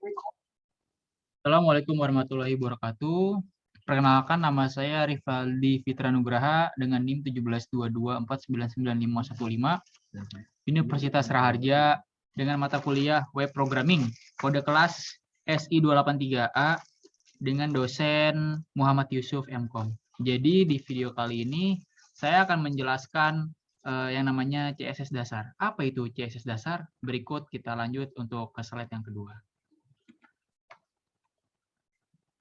Assalamualaikum warahmatullahi wabarakatuh. Perkenalkan, nama saya Rivaldi Fitra Nugraha dengan NIM 17224995115, Universitas Raharja, dengan mata kuliah Web Programming, kode kelas SI283A, dengan dosen Muhammad Yusuf MKom. Jadi di video kali ini saya akan menjelaskan yang namanya CSS dasar. Apa itu CSS dasar? Berikut kita lanjut untuk ke slide yang kedua.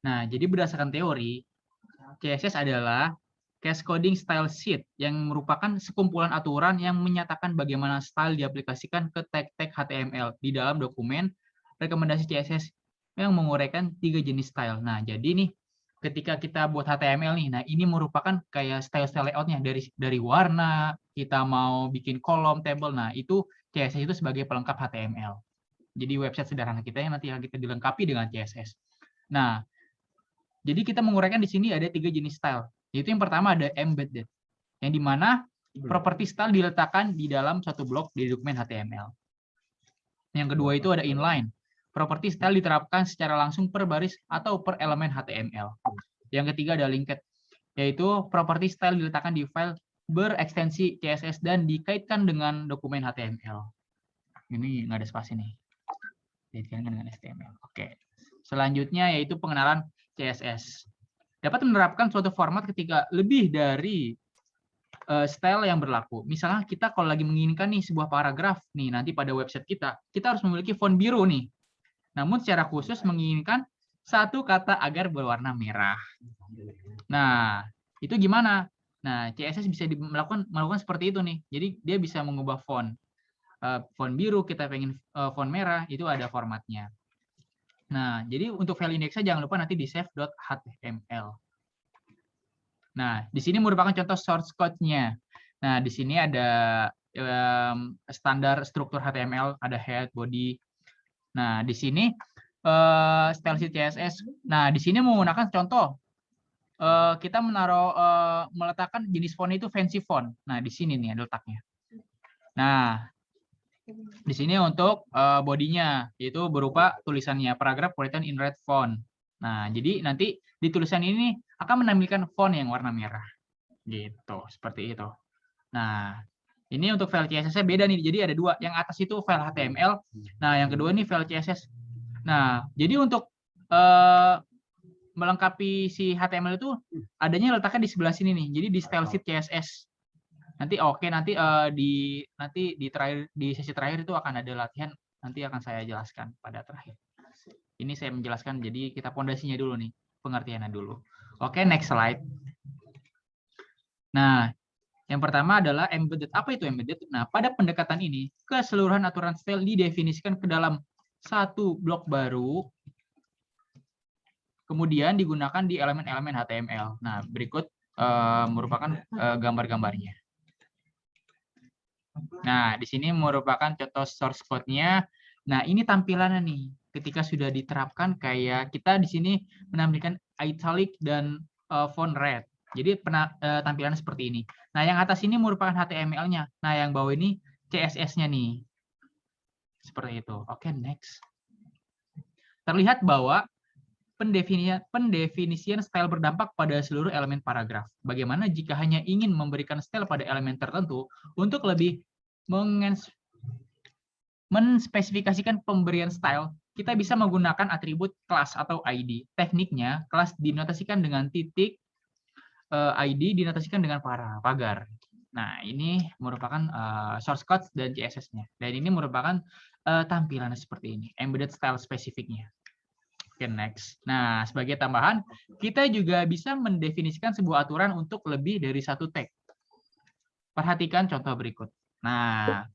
Nah, jadi berdasarkan teori, CSS adalah Case Coding Style Sheet yang merupakan sekumpulan aturan yang menyatakan bagaimana style diaplikasikan ke tag-tag HTML di dalam dokumen rekomendasi CSS yang menguraikan 3 jenis style. Nah, jadi nih ketika kita buat HTML nih, nah ini merupakan kayak style-style layoutnya dari warna, kita mau bikin kolom, table, nah itu CSS itu sebagai pelengkap HTML. Jadi website sederhana kita yang nanti kita dilengkapi dengan CSS. Nah, jadi kita menguraikan di sini ada 3 jenis style. Yaitu yang pertama ada embedded, yang dimana properti style diletakkan di dalam satu blok di dokumen HTML. Yang kedua itu ada inline. Properti style diterapkan secara langsung per baris atau per elemen HTML. Yang ketiga ada linked, yaitu properti style diletakkan di file berekstensi CSS dan dikaitkan dengan dokumen HTML. Ini nggak ada spasi nih. Dikaitkan dengan HTML. Oke. Selanjutnya yaitu pengenalan CSS. Dapat menerapkan suatu format ketika lebih dari style yang berlaku. Misalnya kita kalau lagi menginginkan nih sebuah paragraf nih nanti pada website kita harus memiliki font biru nih. Namun secara khusus menginginkan satu kata agar berwarna merah. Nah, itu gimana? Nah, CSS bisa melakukan seperti itu nih. Jadi dia bisa mengubah font. Font biru kita pengen font merah, itu ada formatnya. Nah, jadi untuk file indeksnya jangan lupa nanti di save.html. Nah, di sini merupakan contoh source code-nya. Nah, di sini ada standar struktur HTML, ada head, body. Nah, di sini style sheet CSS. Nah, di sini menggunakan contoh. Kita meletakkan jenis font itu fancy font. Nah, di sini nih ada letaknya. Nah, di sini untuk bodinya yaitu berupa tulisannya paragraph written in red font. Nah, jadi nanti di tulisan ini akan menampilkan font yang warna merah. Gitu, seperti itu. Nah, ini untuk file CSS-nya beda nih. Jadi ada dua. Yang atas itu file HTML. Nah, yang kedua ini file CSS. Nah, jadi untuk melengkapi si HTML itu adanya letaknya di sebelah sini nih. Jadi di style sheet CSS. Nanti di sesi terakhir itu akan ada latihan, nanti akan saya jelaskan pada terakhir. Ini saya menjelaskan, jadi kita pondasinya dulu nih, pengertiannya dulu. Oke, next slide. Nah, yang pertama adalah embedded. Apa itu embedded? Nah, pada pendekatan ini, keseluruhan aturan style didefinisikan ke dalam satu blok baru, kemudian digunakan di elemen-elemen HTML. Nah, berikut merupakan gambar-gambarnya. Nah, di sini merupakan contoh source code-nya. Nah, ini tampilannya nih. Ketika sudah diterapkan, kayak kita di sini menampilkan italic dan font red. Jadi tampilannya seperti ini. Nah, yang atas ini merupakan HTML-nya. Nah, yang bawah ini CSS-nya nih. Seperti itu. Oke, next. Terlihat bahwa pendefinisian style berdampak pada seluruh elemen paragraf. Bagaimana jika hanya ingin memberikan style pada elemen tertentu untuk lebih menspesifikasikan pemberian style, kita bisa menggunakan atribut kelas atau ID. Tekniknya, kelas dinotasikan dengan titik, ID dinotasikan dengan pagar. Nah, ini merupakan source code dan CSS-nya. Dan ini merupakan tampilannya seperti ini, embedded style spesifiknya. Oke, next. Nah, sebagai tambahan, kita juga bisa mendefinisikan sebuah aturan untuk lebih dari satu tag. Perhatikan contoh berikut. Nah,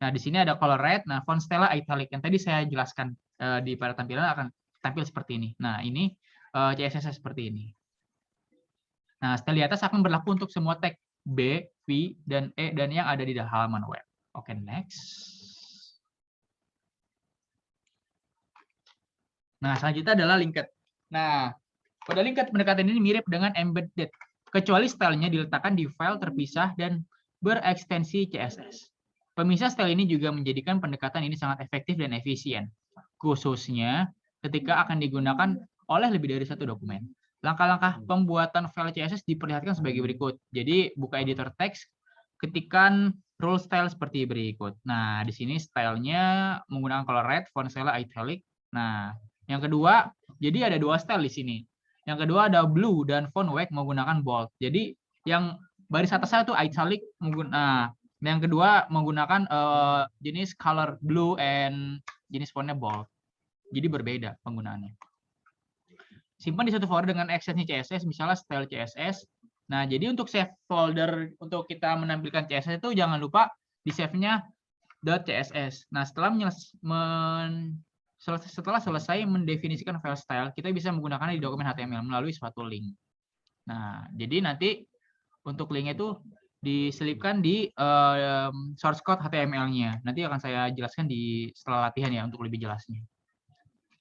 di sini ada color red. Nah, font style italic yang tadi saya jelaskan di pada tampilan akan tampil seperti ini. Nah, ini CSS seperti ini. Nah, style di atas akan berlaku untuk semua tag B, V, dan E dan yang ada di halaman web. Oke, next. Nah, selanjutnya adalah linked. Nah, pada linked pendekatan ini mirip dengan embedded, kecuali stylenya diletakkan di file terpisah dan berekstensi CSS. Pemisah style ini juga menjadikan pendekatan ini sangat efektif dan efisien, khususnya ketika akan digunakan oleh lebih dari satu dokumen. Langkah-langkah pembuatan file CSS diperlihatkan sebagai berikut. Jadi buka editor teks, ketikkan rule style seperti berikut. Nah, di sini stylenya menggunakan color red, font style italic. Nah, yang kedua, jadi ada dua style di sini. Yang kedua ada blue dan font weight menggunakan bold. Jadi yang baris atasnya itu italic, nah, yang kedua menggunakan jenis color blue and jenis fontnya bold. Jadi berbeda penggunaannya. Simpan di satu folder dengan extensi CSS, misalnya style CSS. Nah, jadi untuk save folder untuk kita menampilkan CSS itu jangan lupa di save-nya .css. Nah, setelah selesai mendefinisikan file style, kita bisa menggunakannya di dokumen HTML melalui suatu link. Nah, jadi nanti untuk link itu diselipkan di source code HTML-nya. Nanti akan saya jelaskan setelah latihan ya untuk lebih jelasnya.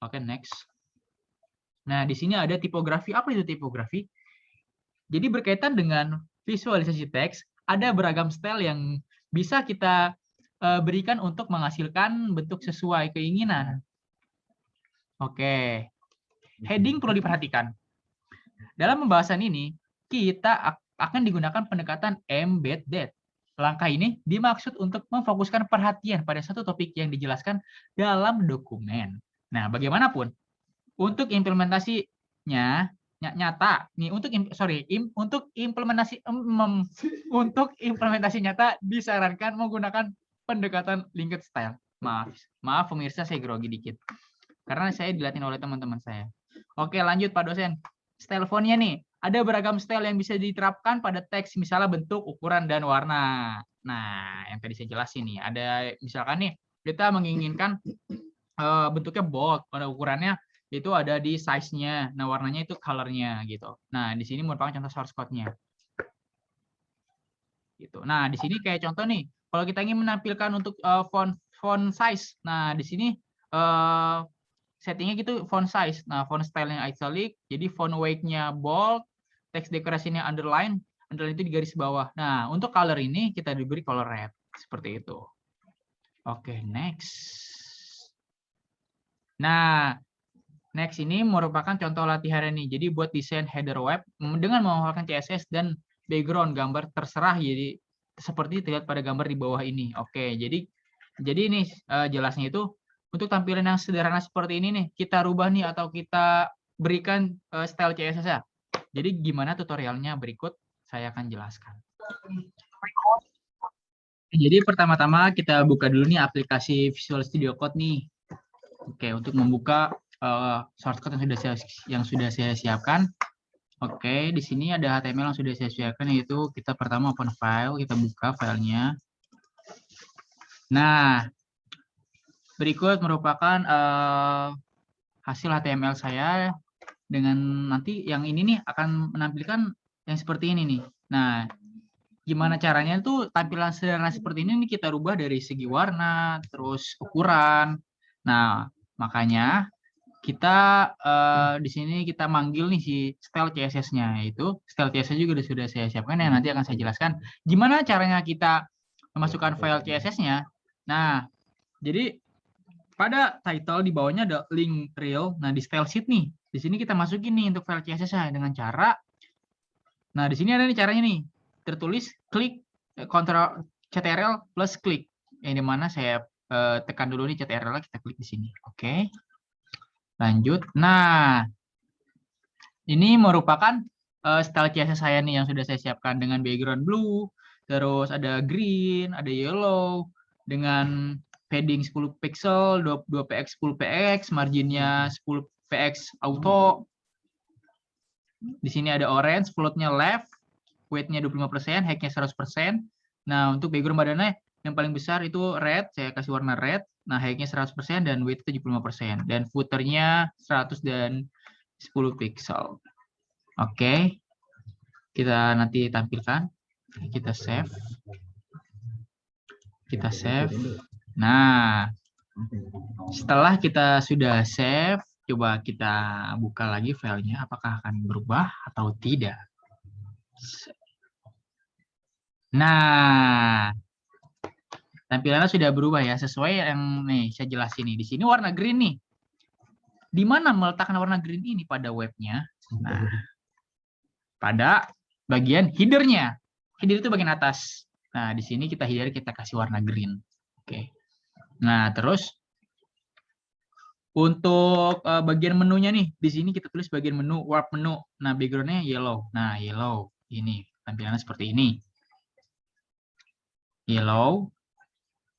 Oke, next. Nah, di sini ada tipografi. Apa itu tipografi? Jadi berkaitan dengan visualisasi teks, ada beragam style yang bisa kita berikan untuk menghasilkan bentuk sesuai keinginan. Oke. Heading perlu diperhatikan. Dalam pembahasan ini, kita akan digunakan pendekatan embedded. Langkah ini dimaksud untuk memfokuskan perhatian pada satu topik yang dijelaskan dalam dokumen. Nah, bagaimanapun, untuk implementasinya nyata nih untuk implementasi nyata disarankan menggunakan pendekatan linked style. Maaf pemirsa, saya grogi dikit karena saya dilatih oleh teman-teman saya. Oke, lanjut Pak dosen. Style fontnya nih, ada beragam style yang bisa diterapkan pada teks, misalnya bentuk, ukuran, dan warna. Nah, yang tadi saya jelasin nih, ada misalkan nih kita menginginkan bentuknya bold, pada ukurannya itu ada di size-nya. Nah, warnanya itu color-nya gitu. Nah, di sini merupakan contoh source code-nya. Gitu. Nah, di sini kayak contoh nih, kalau kita ingin menampilkan untuk font size. Nah, di sini settingnya gitu font size. Nah, font style-nya italic, jadi font weight-nya bold, text dekorasinya underline itu di garis bawah. Nah, untuk color ini kita diberi color red seperti itu. Oke, next. Nah, next ini merupakan contoh latihan ini. Jadi buat desain header web dengan memanfaatkan CSS dan background gambar terserah, jadi seperti terlihat pada gambar di bawah ini. Oke, jadi ini jelasnya itu untuk tampilan yang sederhana seperti ini nih, kita rubah nih atau kita berikan style CSS ya. Jadi gimana tutorialnya berikut saya akan jelaskan. Jadi pertama-tama kita buka dulu nih aplikasi Visual Studio Code nih. Oke, untuk membuka shortcut yang sudah saya siapkan. Oke, di sini ada HTML yang sudah saya siapkan, yaitu kita pertama open file, kita buka filenya. Nah, berikut merupakan hasil HTML saya dengan nanti yang ini nih akan menampilkan yang seperti ini nih. Nah, gimana caranya tuh tampilan sederhana seperti ini nih kita rubah dari segi warna, terus ukuran. Nah, makanya kita di sini kita manggil nih si style CSS-nya, itu style CSS juga sudah saya siapkan yang nanti akan saya jelaskan gimana caranya kita memasukkan file CSS-nya. Nah, jadi pada title di bawahnya ada link reel. Nah, di style sheet nih, di sini kita masukin nih untuk file CSS-nya dengan cara, nah di sini ada nih caranya nih, tertulis klik Ctrl CTRL plus klik, yang dimana saya tekan dulu nih CTRL, kita klik di sini. Oke. Lanjut. Nah, ini merupakan style CSS saya nih yang sudah saya siapkan dengan background blue, terus ada green, ada yellow, dengan padding 10 pixel, 2px 10px, marginnya 10px auto. Di sini ada orange, floatnya left, weight-nya 25%, height-nya 100%. Nah, untuk background badannya yang paling besar itu red, saya kasih warna red. Nah, height-nya 100% dan weight 75%. Dan footer-nya 100 dan 10 pixel. Oke. Kita nanti tampilkan. Kita save. Kita save. Nah, setelah kita sudah save, coba kita buka lagi filenya. Apakah akan berubah atau tidak? Nah, tampilannya sudah berubah ya, sesuai yang nih saya jelasin nih. Di sini warna green nih. Di mana meletakkan warna green ini pada webnya? Nah, pada bagian header-nya. Header itu bagian atas. Nah, di sini kita header, kita kasih warna green. Oke. Nah, terus untuk bagian menunya nih, di sini kita tulis bagian menu, warp menu. Nah, background-nya yellow. Nah, yellow. Ini, tampilannya seperti ini. Yellow.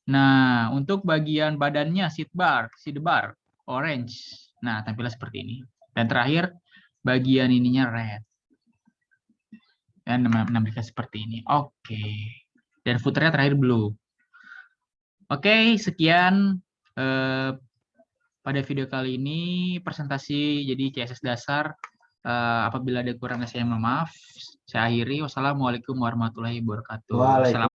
Nah, untuk bagian badannya, sidebar, orange. Nah, tampilannya seperti ini. Dan terakhir, bagian ininya red. Dan menampilkan seperti ini. Oke. Dan footernya terakhir blue. Oke, sekian pada video kali ini presentasi jadi CSS dasar. Apabila ada kurangnya saya mohon maaf. Saya akhiri. Wassalamualaikum warahmatullahi wabarakatuh.